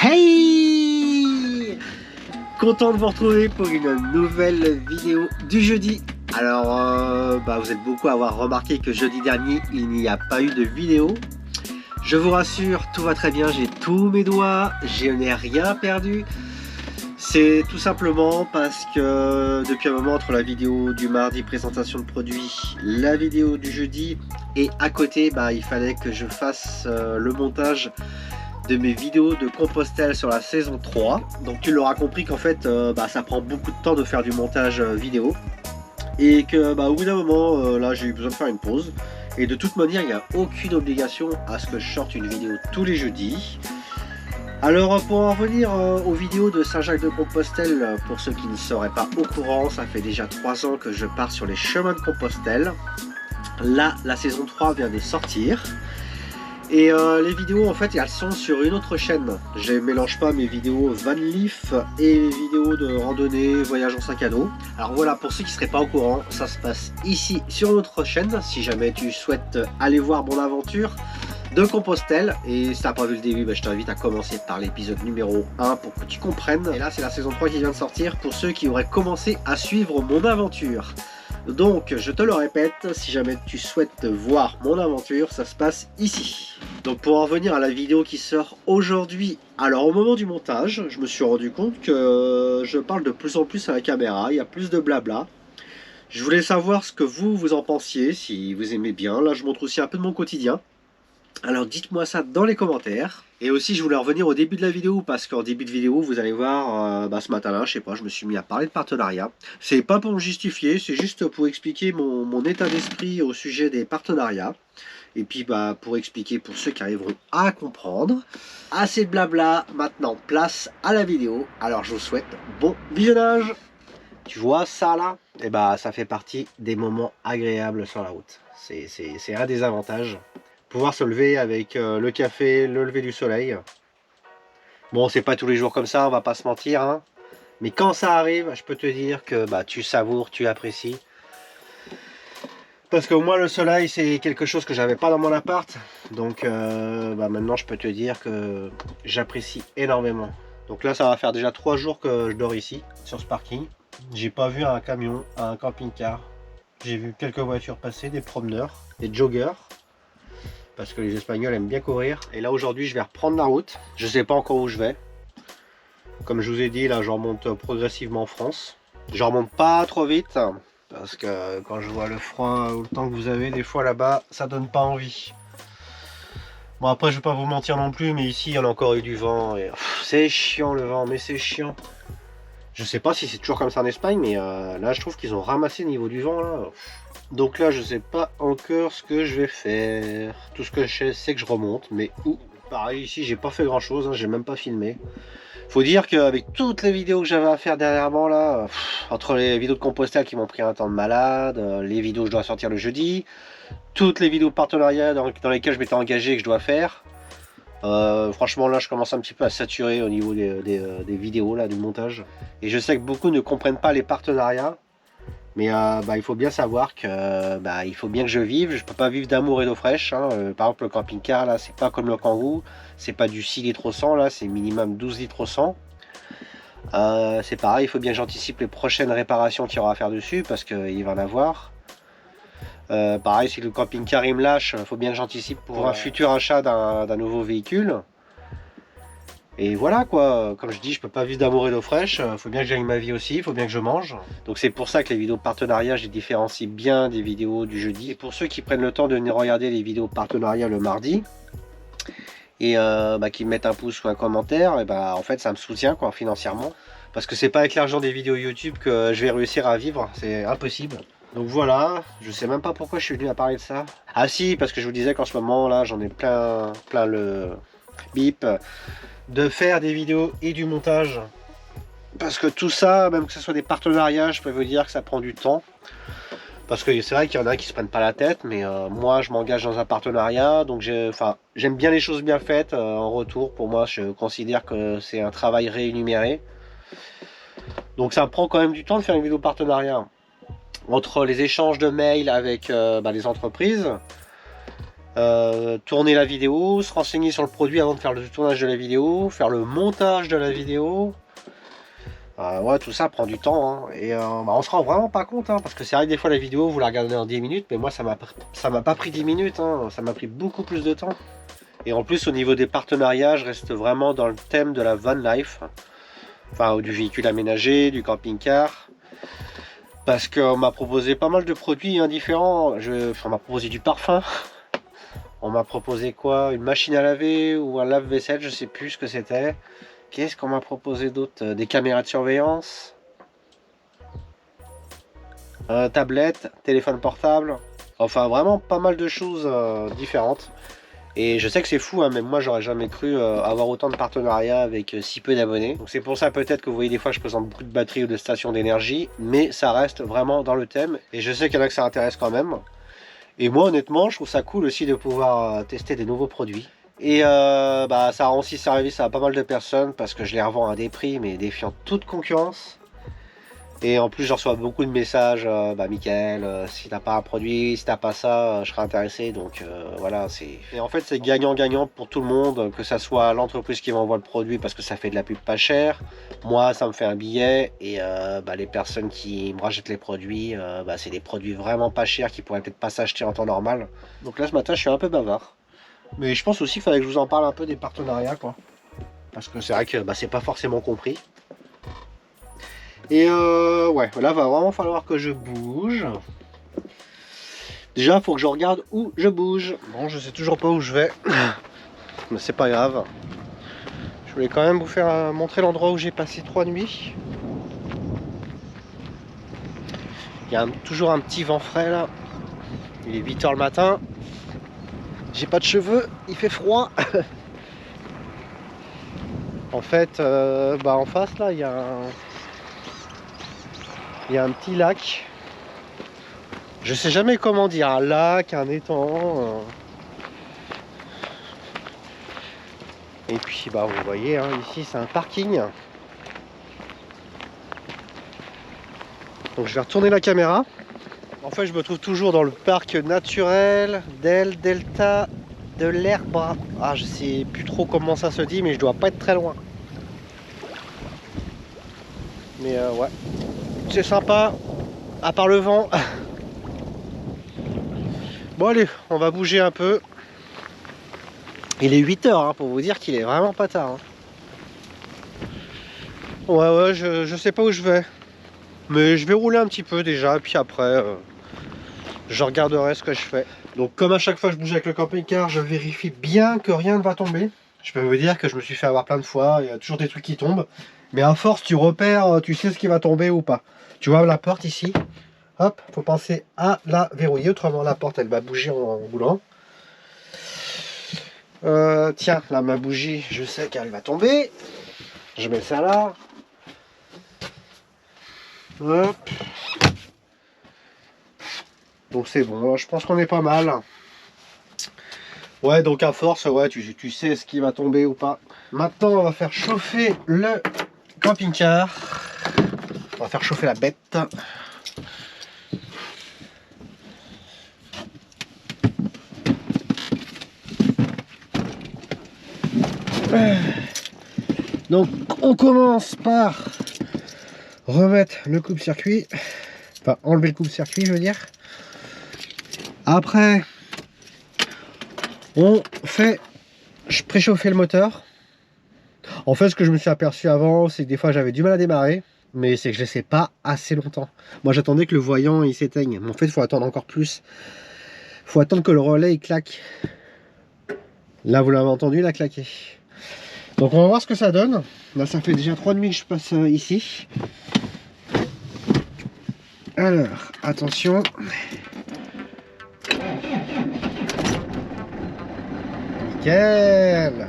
Hey! Content de vous retrouver pour une nouvelle vidéo du jeudi. Alors, vous êtes beaucoup à avoir remarqué que jeudi dernier, il n'y a pas eu de vidéo. Je vous rassure, tout va très bien, j'ai tous mes doigts, je n'ai rien perdu. C'est tout simplement parce que depuis un moment, entre la vidéo du mardi présentation de produits, la vidéo du jeudi, et à côté, il fallait que je fasse le montage de mes vidéos de Compostelle sur la saison 3. Donc tu l'auras compris qu'en fait ça prend beaucoup de temps de faire du montage vidéo et que au bout d'un moment là j'ai eu besoin de faire une pause, et de toute manière il n'y a aucune obligation à ce que je sorte une vidéo tous les jeudis. Alors pour en revenir aux vidéos de Saint-Jacques-de-Compostelle, pour ceux qui ne seraient pas au courant, ça fait déjà 3 ans que je pars sur les chemins de Compostelle. Là la saison 3 vient de sortir. Et les vidéos en fait elles sont sur une autre chaîne. Je ne mélange pas mes vidéos van life et mes vidéos de randonnée, voyage en sac à dos. Alors voilà, pour ceux qui ne seraient pas au courant, ça se passe ici sur notre chaîne. Si jamais tu souhaites aller voir mon aventure de Compostelle, et si tu n'as pas vu le début, je t'invite à commencer par l'épisode numéro 1 pour que tu comprennes. Et là c'est la saison 3 qui vient de sortir pour ceux qui auraient commencé à suivre mon aventure. Donc je te le répète, si jamais tu souhaites voir mon aventure, ça se passe ici. Donc pour en revenir à la vidéo qui sort aujourd'hui, alors au moment du montage, je me suis rendu compte que je parle de plus en plus à la caméra, il y a plus de blabla. Je voulais savoir ce que vous en pensiez, si vous aimez bien. Là je montre aussi un peu de mon quotidien. Alors dites-moi ça dans les commentaires. Et aussi je voulais revenir au début de la vidéo, parce qu'en début de vidéo vous allez voir ce matin là, je sais pas, je me suis mis à parler de partenariat. C'est pas pour me justifier, c'est juste pour expliquer mon état d'esprit au sujet des partenariats. Et puis pour expliquer pour ceux qui arriveront à comprendre. Assez de blabla, maintenant place à la vidéo. Alors je vous souhaite bon visionnage. Tu vois ça là, et ça fait partie des moments agréables sur la route. C'est un des avantages. Pouvoir se lever avec le café, le lever du soleil. Bon, c'est pas tous les jours comme ça, on va pas se mentir, hein. Mais quand ça arrive, je peux te dire que tu savoures, tu apprécies. Parce que moi, le soleil, c'est quelque chose que j'avais pas dans mon appart. Donc maintenant, je peux te dire que j'apprécie énormément. Donc là, ça va faire déjà 3 jours que je dors ici, sur ce parking. J'ai pas vu un camion, un camping-car. J'ai vu quelques voitures passer, des promeneurs, des joggers. Parce que les Espagnols aiment bien courir. Et là aujourd'hui je vais reprendre la route. Je sais pas encore où je vais. Comme je vous ai dit, là je remonte progressivement en France. Je remonte pas trop vite, parce que quand je vois le froid ou le temps que vous avez des fois là-bas, ça donne pas envie. Bon après je vais pas vous mentir non plus, mais ici il y en a encore eu du vent. Et c'est chiant le vent, mais c'est chiant. Je sais pas si c'est toujours comme ça en Espagne, mais là je trouve qu'ils ont ramassé le niveau du vent là. Donc là je sais pas encore ce que je vais faire. Tout ce que je sais c'est que je remonte, mais où? Pareil ici j'ai pas fait grand chose, hein, j'ai même pas filmé. Faut dire qu'avec toutes les vidéos que j'avais à faire dernièrement là, entre les vidéos de Compostelle qui m'ont pris un temps de malade, les vidéos que je dois sortir le jeudi, toutes les vidéos de partenariat dans lesquelles je m'étais engagé et que je dois faire, franchement là je commence un petit peu à saturer au niveau des vidéos là, du montage. Et je sais que beaucoup ne comprennent pas les partenariats. Mais il faut bien savoir que il faut bien que je vive. Je peux pas vivre d'amour et d'eau fraîche, hein. Par exemple le camping-car là, c'est pas comme le Kangoo, c'est pas du 6 litres au 100 là, c'est minimum 12 litres au 100. C'est pareil, il faut bien que j'anticipe les prochaines réparations qu'il y aura à faire dessus, parce qu'il va en avoir. Pareil, si le camping-car il me lâche, il faut bien que j'anticipe pour un futur achat d'un nouveau véhicule. Et voilà quoi, comme je dis, je peux pas vivre d'amour et d'eau fraîche, il faut bien que j'aille ma vie aussi, il faut bien que je mange. Donc c'est pour ça que les vidéos de partenariat, je les différencie bien des vidéos du jeudi. Et pour ceux qui prennent le temps de venir regarder les vidéos de partenariat le mardi, et qui me mettent un pouce ou un commentaire, et en fait ça me soutient quoi, financièrement. Parce que c'est pas avec l'argent des vidéos YouTube que je vais réussir à vivre, c'est impossible. Donc voilà, je sais même pas pourquoi je suis venu à parler de ça. Ah si, parce que je vous disais qu'en ce moment là, j'en ai plein le bip de faire des vidéos et du montage, parce que tout ça, même que ce soit des partenariats, je peux vous dire que ça prend du temps, parce que c'est vrai qu'il y en a qui se prennent pas la tête, mais moi je m'engage dans un partenariat, donc j'aime bien les choses bien faites. En retour, pour moi je considère que c'est un travail rémunéré, donc ça prend quand même du temps de faire une vidéo partenariat, entre les échanges de mails avec les entreprises, tourner la vidéo, se renseigner sur le produit avant de faire le tournage de la vidéo, faire le montage de la vidéo. Ouais, tout ça prend du temps, hein. Et on se rend vraiment pas compte, hein, parce que c'est vrai que des fois la vidéo vous la regardez en 10 minutes, mais moi ça m'a pas pris 10 minutes, hein, ça m'a pris beaucoup plus de temps. Et en plus au niveau des partenariats, je reste vraiment dans le thème de la van life, enfin du véhicule aménagé, du camping-car, parce qu'on m'a proposé pas mal de produits différents. On m'a proposé du parfum, on m'a proposé quoi, une machine à laver ou un lave-vaisselle, je sais plus ce que c'était. Qu'est-ce qu'on m'a proposé d'autre? Des caméras de surveillance, tablette, téléphone portable, enfin vraiment pas mal de choses différentes. Et je sais que c'est fou, hein, même moi j'aurais jamais cru avoir autant de partenariats avec si peu d'abonnés. Donc c'est pour ça peut-être que vous voyez des fois je présente beaucoup de batteries ou de stations d'énergie, mais ça reste vraiment dans le thème. Et je sais qu'il y en a que ça intéresse quand même. Et moi honnêtement je trouve ça cool aussi de pouvoir tester des nouveaux produits. Et ça rend aussi service à pas mal de personnes parce que je les revends à des prix mais défiant toute concurrence. Et en plus je reçois beaucoup de messages, Mickaël, si t'as pas un produit, si t'as pas ça, je serais intéressé. Donc voilà, et en fait c'est gagnant-gagnant pour tout le monde, que ça soit l'entreprise qui m'envoie le produit parce que ça fait de la pub pas cher, moi ça me fait un billet, et les personnes qui me rachètent les produits, c'est des produits vraiment pas chers qui pourraient peut-être pas s'acheter en temps normal. Donc là ce matin je suis un peu bavard. Mais je pense aussi qu'il fallait que je vous en parle un peu des partenariats, quoi. Parce que c'est vrai que c'est pas forcément compris. Et ouais, là va vraiment falloir que je bouge. Déjà, il faut que je regarde où je bouge. Bon, je sais toujours pas où je vais. Mais c'est pas grave. Je voulais quand même vous faire montrer l'endroit où j'ai passé 3 nuits. Il y a toujours un petit vent frais là. Il est 8 h le matin. J'ai pas de cheveux, il fait froid. En fait, en face là, il y a un petit lac. Je sais jamais comment dire, un lac, un étang. Et puis vous voyez, hein, ici c'est un parking. Donc je vais retourner la caméra. En fait, je me trouve toujours dans le parc naturel del Delta de l'Herba. Ah, je sais plus trop comment ça se dit, mais je dois pas être très loin. Mais ouais, c'est sympa, à part le vent. Bon allez, on va bouger un peu. Il est 8 h, hein, pour vous dire qu'il est vraiment pas tard. Hein. Ouais, je sais pas où je vais. Mais je vais rouler un petit peu déjà, puis après, je regarderai ce que je fais. Donc comme à chaque fois que je bouge avec le camping-car, je vérifie bien que rien ne va tomber. Je peux vous dire que je me suis fait avoir plein de fois, il y a toujours des trucs qui tombent. Mais à force, tu repères, tu sais ce qui va tomber ou pas. Tu vois la porte ici, hop, faut penser à la verrouiller, autrement la porte elle va bouger en roulant. Tiens, là ma bougie, je sais qu'elle va tomber. Je mets ça là. Hop. Donc c'est bon, je pense qu'on est pas mal. Ouais, donc à force, ouais, tu sais ce qui va tomber ou pas. Maintenant, on va faire chauffer le camping-car. On va faire chauffer la bête. Donc, on commence par remettre le coupe-circuit. Enfin, enlever le coupe-circuit, je veux dire. Après, on fait préchauffer le moteur. En fait, ce que je me suis aperçu avant, c'est que des fois j'avais du mal à démarrer, mais c'est que je ne laissais pas assez longtemps. Moi, j'attendais que le voyant il s'éteigne. Mais en fait, il faut attendre encore plus. Il faut attendre que le relais il claque. Là, vous l'avez entendu, il a claqué. Donc, on va voir ce que ça donne. Là, ça fait déjà 3 nuits que je passe ici. Alors, attention. Nickel.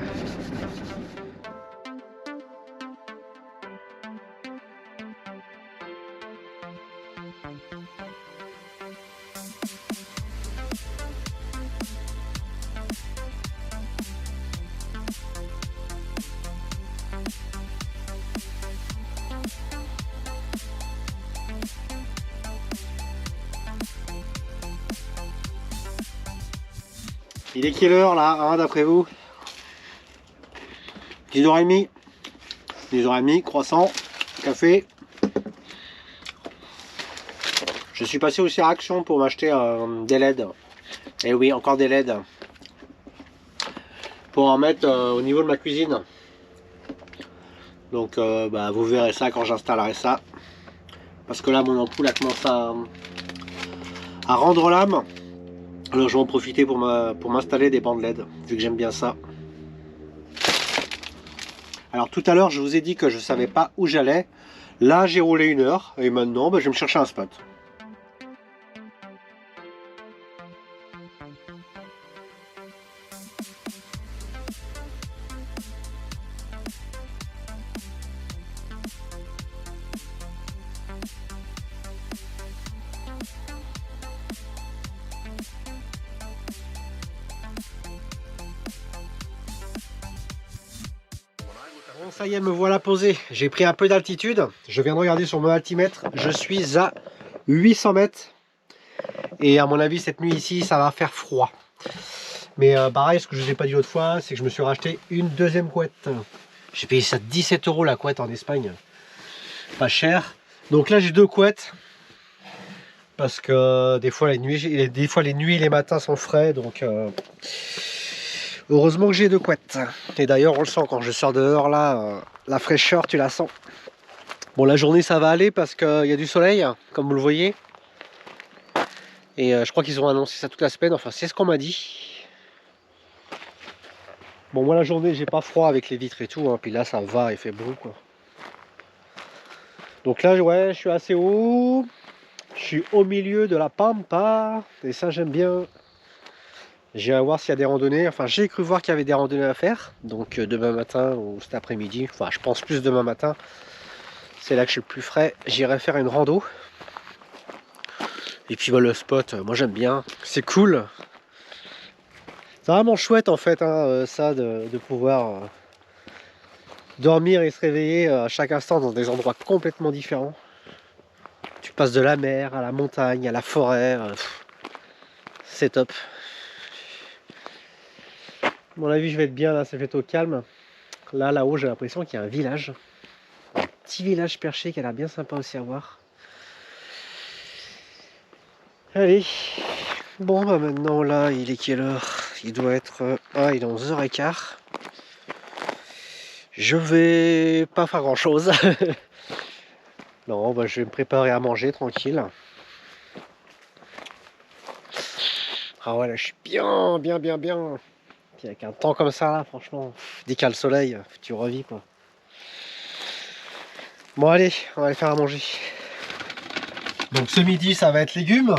Il est quelle heure là, hein, d'après vous? 10h30. 10h30, croissant, café. Je suis passé aussi à Action pour m'acheter des LED. Et oui, encore des LED. Pour en mettre au niveau de ma cuisine. Donc bah, vous verrez ça quand j'installerai ça. Parce que là mon ampoule a commencé à rendre l'âme. Alors je vais en profiter pour m'installer des bandes LED, vu que j'aime bien ça. Alors tout à l'heure je vous ai dit que je savais pas où j'allais. Là j'ai roulé 1 heure et maintenant bah, je vais me chercher un spot. Bon, ça y est, me voilà posé. J'ai pris un peu d'altitude. Je viens de regarder sur mon altimètre. Je suis à 800 mètres. Et à mon avis, cette nuit ici, ça va faire froid. Mais pareil, ce que je ne vous ai pas dit l'autre fois, c'est que je me suis racheté une deuxième couette. J'ai payé ça 17 € la couette en Espagne. Pas cher. Donc là, j'ai 2 couettes. Parce que des fois, les nuits et les matins sont frais. Donc heureusement que j'ai 2 couettes. Et d'ailleurs, on le sent quand je sors dehors là, la fraîcheur, tu la sens. Bon, la journée, ça va aller parce qu'il y a du soleil, comme vous le voyez. Et je crois qu'ils ont annoncé ça toute la semaine. Enfin, c'est ce qu'on m'a dit. Bon, moi, la journée, j'ai pas froid avec les vitres et tout. Hein. Puis là, ça va, il fait beau, quoi. Donc là, ouais, je suis assez haut. Je suis au milieu de la pampa. Et ça, j'aime bien. J'ai à voir s'il y a des randonnées. Enfin, j'ai cru voir qu'il y avait des randonnées à faire. Donc demain matin ou cet après-midi. Enfin, je pense plus demain matin. C'est là que je suis le plus frais. J'irai faire une rando. Et puis bah, le spot, moi j'aime bien. C'est cool. C'est vraiment chouette en fait, hein, ça, de pouvoir dormir et se réveiller à chaque instant dans des endroits complètement différents. Tu passes de la mer à la montagne, à la forêt. C'est top. À mon avis, je vais être bien là, c'est plutôt calme. Là-haut, j'ai l'impression qu'il y a un village. Un petit village perché qui a l'air bien sympa aussi à voir. Allez. Bon, bah maintenant, là, il est quelle heure? Il doit être... il est 11h15. Je vais pas faire grand-chose. Non, bah, je vais me préparer à manger tranquille. Ah ouais, là, je suis bien. Puis avec un temps comme ça, là, franchement, dès qu'il y a le soleil, tu revis, quoi. Bon, allez, on va aller faire à manger. Donc, ce midi, ça va être légumes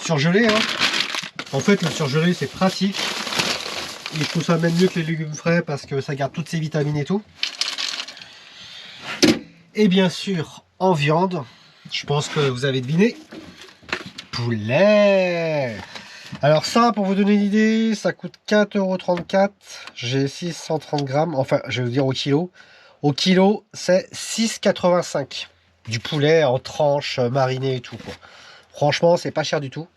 surgelés. Hein. En fait, le surgelé, c'est pratique. Et je trouve ça même mieux que les légumes frais parce que ça garde toutes ses vitamines et tout. Et bien sûr, en viande, je pense que vous avez deviné, poulet. Alors ça, pour vous donner une idée, ça coûte 4,34 €. J'ai 630 grammes, enfin, je vais vous dire au kilo. Au kilo, c'est 6,85 € du poulet en tranches marinées et tout, quoi. Franchement, c'est pas cher du tout.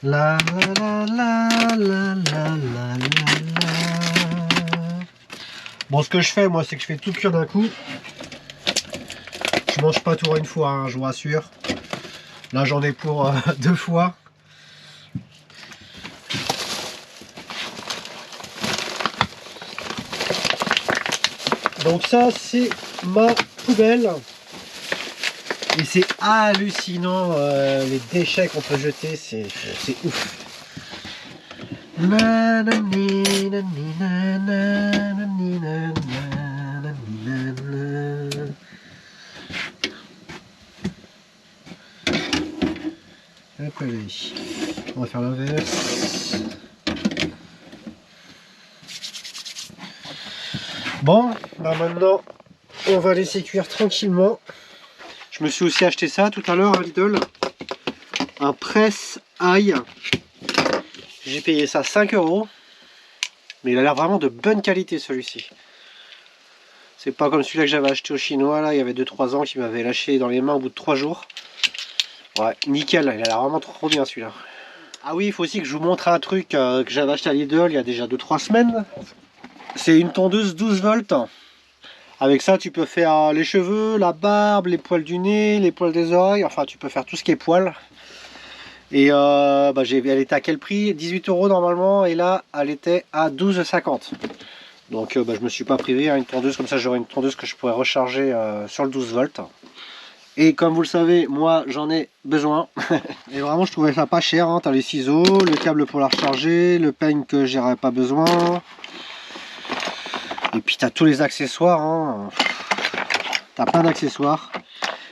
La la la la la la la la. Bon, ce que je fais, moi, c'est que je fais tout cuire d'un coup. Je mange pas tout en une fois, hein, je vous rassure. Là, j'en ai pour 2 fois. Donc ça, c'est ma poubelle. Et c'est hallucinant les déchets qu'on peut jeter, c'est ouf. Hop, allez. On va faire l'inverse. Bon, bah maintenant, on va laisser cuire tranquillement. Je me suis aussi acheté ça tout à l'heure à Lidl. Un presse ail. J'ai payé ça 5 €. Mais il a l'air vraiment de bonne qualité celui-ci. C'est pas comme celui-là que j'avais acheté au chinois, là, il y avait 2-3 ans, qui m'avait lâché dans les mains au bout de 3 jours. Ouais, nickel, il a l'air vraiment trop bien celui-là. Ah oui, il faut aussi que je vous montre un truc que j'avais acheté à Lidl il y a déjà 2-3 semaines. C'est une tondeuse 12 volts. Avec ça, tu peux faire les cheveux, la barbe, les poils du nez, les poils des oreilles. Enfin, tu peux faire tout ce qui est poils. Et elle était à quel prix? 18 € normalement. Et là, elle était à 12,50 €. Donc, je me suis pas privé. Une tondeuse comme ça, j'aurai une tondeuse que je pourrais recharger sur le 12 volts. Et comme vous le savez, moi j'en ai besoin. Et vraiment je trouvais ça pas cher, hein. Tu as les ciseaux, le câble pour la recharger, le peigne que j'aurais pas besoin. Et puis tu as tous les accessoires, hein. Tu as plein d'accessoires.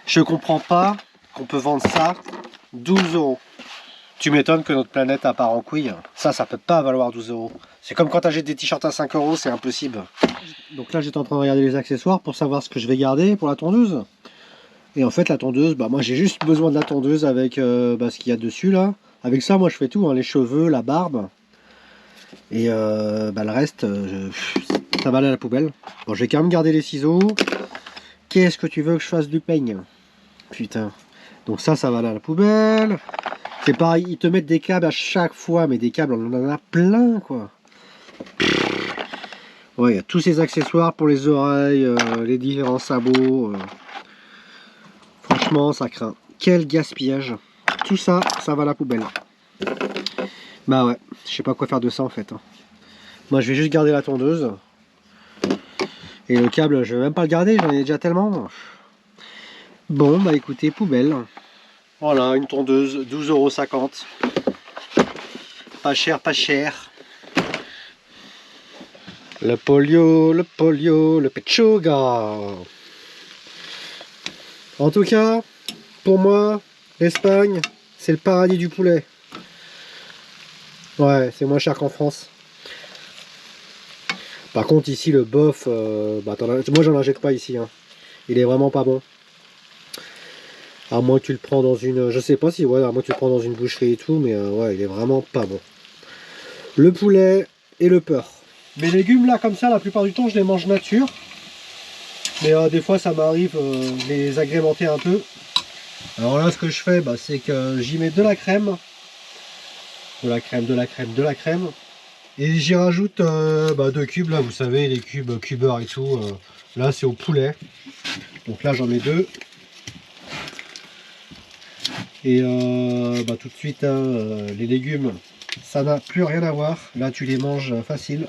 Je comprends pas qu'on peut vendre ça 12 €. Tu m'étonnes que notre planète a part en couille. Ça peut pas valoir 12 €. C'est comme quand tu achètes des t-shirts à 5 €, c'est impossible. Donc là j'étais en train de regarder les accessoires pour savoir ce que je vais garder pour la tondeuse. Et en fait la tondeuse, moi j'ai juste besoin de la tondeuse avec ce qu'il y a dessus là. Avec ça moi je fais tout, hein, les cheveux, la barbe. Et le reste, ça va aller à la poubelle. Bon, je vais quand même garder les ciseaux. Qu'est-ce que tu veux que je fasse du peigne? Putain. Donc ça va aller à la poubelle. C'est pareil, ils te mettent des câbles à chaque fois, mais des câbles on en a plein quoi. Ouais, il y a tous ces accessoires pour les oreilles, les différents sabots. Franchement, ça craint. Quel gaspillage. Tout ça, ça va à la poubelle. Bah ouais, je sais pas quoi faire de ça en fait. Moi, je vais juste garder la tondeuse. Et le câble, je vais même pas le garder, j'en ai déjà tellement. Bon, bah écoutez, poubelle. Voilà, une tondeuse, 12,50 €. Pas cher, pas cher. Le polio, le pechuga. En tout cas, pour moi, l'Espagne, c'est le paradis du poulet. Ouais, c'est moins cher qu'en France. Par contre, ici, le bœuf, moi j'en achète pas ici. Hein. Il est vraiment pas bon. À moins que tu le prends dans une... Je sais pas si, ouais, à moins que tu le prends dans une boucherie et tout, mais ouais, il est vraiment pas bon. Le poulet et le porc. Mes légumes là, comme ça, la plupart du temps, je les mange nature. Mais des fois, ça m'arrive de les agrémenter un peu. Alors là, ce que je fais, c'est que j'y mets de la crème. De la crème, de la crème, de la crème. Et j'y rajoute 2 cubes, là, vous savez, les cubes cubeurs et tout. Là, c'est au poulet. Donc là, j'en mets 2. Et tout de suite, les légumes, ça n'a plus rien à voir. Là, tu les manges facile.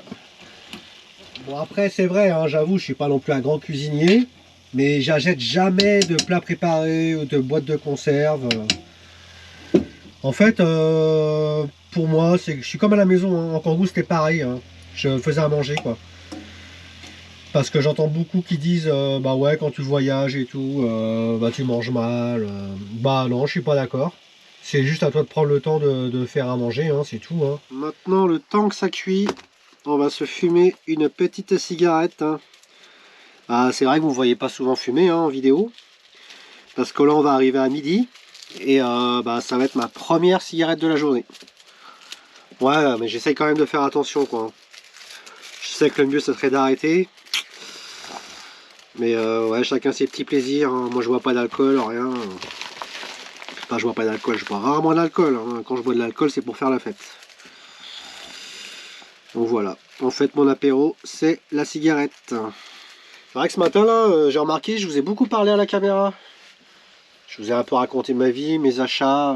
Bon, après, c'est vrai, hein, j'avoue, je suis pas non plus un grand cuisinier. Mais j'achète jamais de plats préparés ou de boîtes de conserve. En fait, pour moi, je suis comme à la maison. Hein. En Kangoo, c'était pareil. Hein. Je faisais à manger, quoi. Parce que j'entends beaucoup qui disent ouais, quand tu voyages et tout, tu manges mal. Bah non, je suis pas d'accord. C'est juste à toi de prendre le temps de faire à manger, hein, c'est tout. Hein. Maintenant, le temps que ça cuit, on va se fumer une petite cigarette. Hein. Ah, c'est vrai que vous ne voyez pas souvent fumer hein, en vidéo. Parce que là, on va arriver à midi. Et ça va être ma première cigarette de la journée. Ouais, mais j'essaye quand même de faire attention, quoi. Je sais que le mieux, ce serait d'arrêter. Mais ouais, chacun ses petits plaisirs. Hein. Moi, je bois pas d'alcool, rien. Enfin, je bois pas d'alcool, je bois rarement d'alcool. Hein. Quand je bois de l'alcool, c'est pour faire la fête. Donc voilà. En fait, mon apéro, c'est la cigarette. C'est vrai que ce matin, là, j'ai remarqué, je vous ai beaucoup parlé à la caméra. Je vous ai un peu raconté ma vie, mes achats,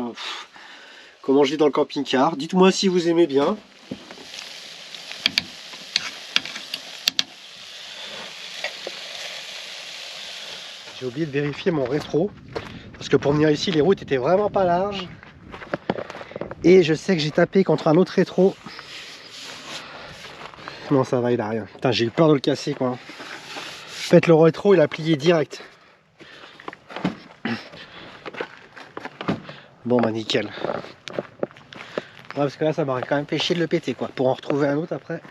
comment je vis dans le camping-car. Dites-moi si vous aimez bien. J'ai oublié de vérifier mon rétro. Parce que pour venir ici, les routes étaient vraiment pas larges. Et je sais que j'ai tapé contre un autre rétro. Non, ça va, il a rien. Putain, j'ai eu peur de le casser, quoi. En fait, le rétro, il a plié direct. Bon, bah nickel. Ouais, parce que là, ça m'aurait quand même fait chier de le péter, quoi. Pour en retrouver un autre après.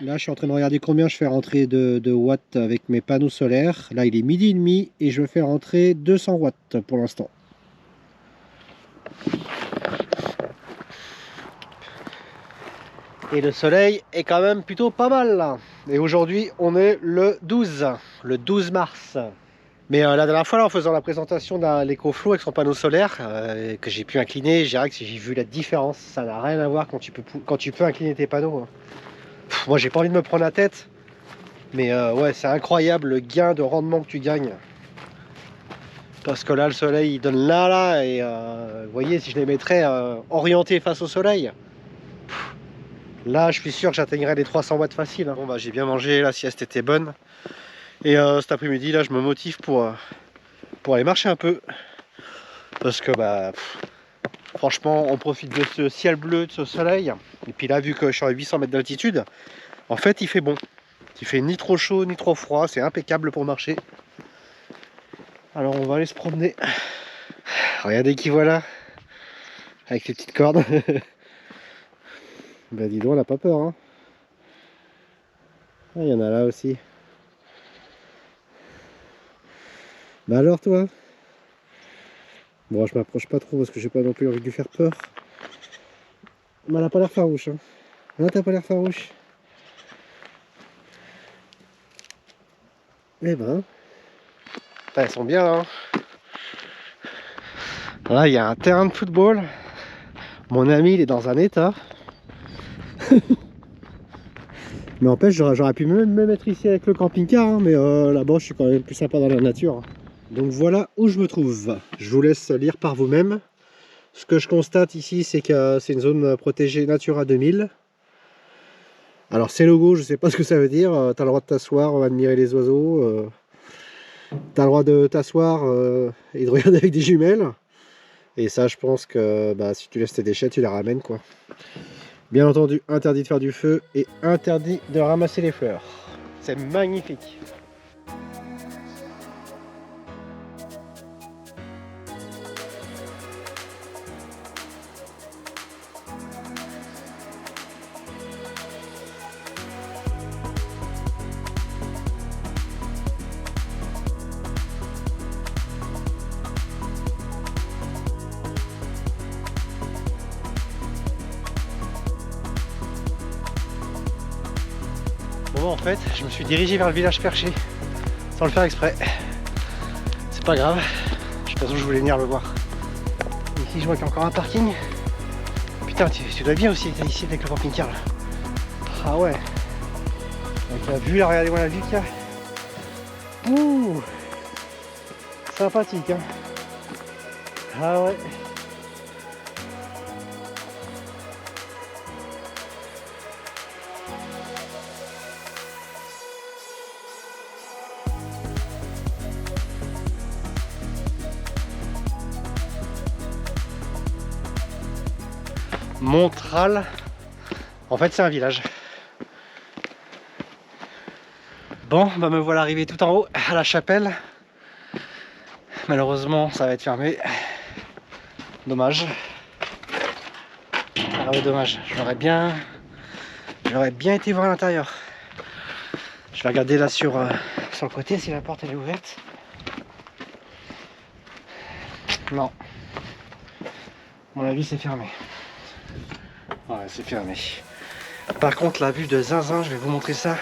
Là, je suis en train de regarder combien je fais rentrer de watts avec mes panneaux solaires. Là, il est 12h30 et je fais rentrer 200 watts pour l'instant. Et le soleil est quand même plutôt pas mal là. Et aujourd'hui, on est le 12 mars. Mais la dernière fois, là, en faisant la présentation d'un EcoFlow avec son panneau solaire, que j'ai pu incliner, j'ai vu la différence. Ça n'a rien à voir quand tu peux incliner tes panneaux. Hein. Moi, j'ai pas envie de me prendre la tête. Mais ouais, c'est incroyable le gain de rendement que tu gagnes. Parce que là, le soleil, il donne là, et vous voyez, si je les mettrais orientés face au soleil, là, je suis sûr que j'atteindrai les 300 watts facile. Hein. Bon, bah, j'ai bien mangé, la sieste était bonne. Et cet après-midi, là, je me motive pour aller marcher un peu. Parce que, bah, franchement, on profite de ce ciel bleu, de ce soleil. Et puis là, vu que je suis à 800 mètres d'altitude, en fait, il fait bon. Il fait ni trop chaud, ni trop froid. C'est impeccable pour marcher. Alors, on va aller se promener. Regardez qui voilà. Avec les petites cordes. Bah, dis donc, on n'a pas peur, hein. Ah, il y en a là aussi. Bah alors toi? Bon, je m'approche pas trop parce que j'ai pas non plus envie de lui faire peur. Mais elle a pas l'air farouche, hein. Là, t'as pas l'air farouche. Eh ben. Elles sont bien là. Hein. Là, il y a un terrain de football. Mon ami, il est dans un état. Mais en fait, j'aurais pu même me mettre ici avec le camping-car, hein, mais là-bas, je suis quand même plus sympa dans la nature. Donc voilà où je me trouve. Je vous laisse lire par vous-même. Ce que je constate ici, c'est que c'est une zone protégée Natura 2000. Alors ces logos, je sais pas ce que ça veut dire. Tu as le droit de t'asseoir, admirer les oiseaux. Tu as le droit de t'asseoir et de regarder avec des jumelles. Et ça, je pense que bah, si tu laisses tes déchets, tu les ramènes, quoi. Bien entendu, interdit de faire du feu et interdit de ramasser les fleurs. C'est magnifique. Bon, en fait, je me suis dirigé vers le village perché sans le faire exprès. C'est pas grave, de toute façon je voulais venir le voir. Ici je vois qu'il y a encore un parking. Putain, tu dois bien aussi être ici avec le camping-car là. Ah ouais. Avec la vue là, regardez-moi la vue qu'il y a. Ouh, sympathique hein. Ah ouais. Montral, en fait c'est un village. Bon, bah me voilà arrivé tout en haut à la chapelle. Malheureusement ça va être fermé. Dommage. Ah ouais, dommage, j'aurais bien été voir à l'intérieur. Je vais regarder là sur le côté si la porte elle est ouverte. Non. À mon avis c'est fermé. Ouais, c'est fermé. Par contre, la vue de Zinzin, je vais vous montrer ça.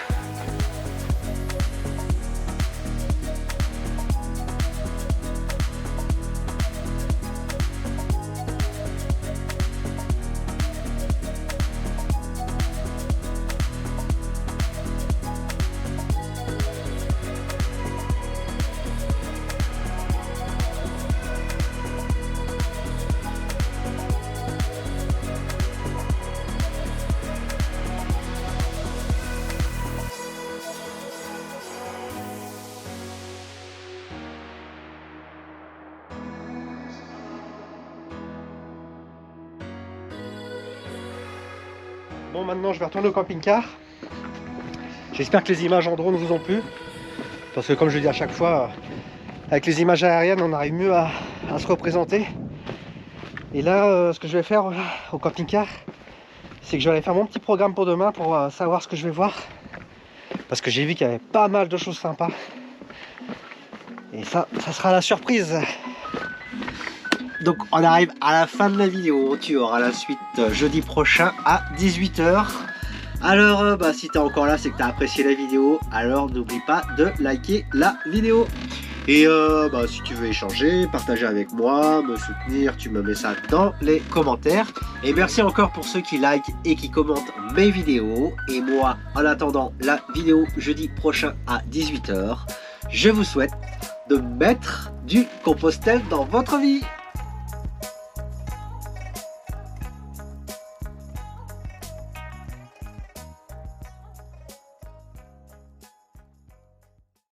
Bon, maintenant je vais retourner au camping-car. J'espère que les images en drone vous ont plu. Parce que comme je le dis à chaque fois, avec les images aériennes, on arrive mieux à se représenter. Et là, ce que je vais faire au camping-car, c'est que je vais aller faire mon petit programme pour demain pour savoir ce que je vais voir. Parce que j'ai vu qu'il y avait pas mal de choses sympas. Et ça sera la surprise. Donc on arrive à la fin de la vidéo. Tu auras la suite jeudi prochain à 18 h. Alors si tu es encore là, c'est que tu as apprécié la vidéo. Alors n'oublie pas de liker la vidéo. Et si tu veux échanger, partager avec moi, me soutenir, tu me mets ça dans les commentaires. Et merci encore pour ceux qui likent et qui commentent mes vidéos. Et moi, en attendant la vidéo jeudi prochain à 18 h, je vous souhaite de mettre du Compostelle dans votre vie.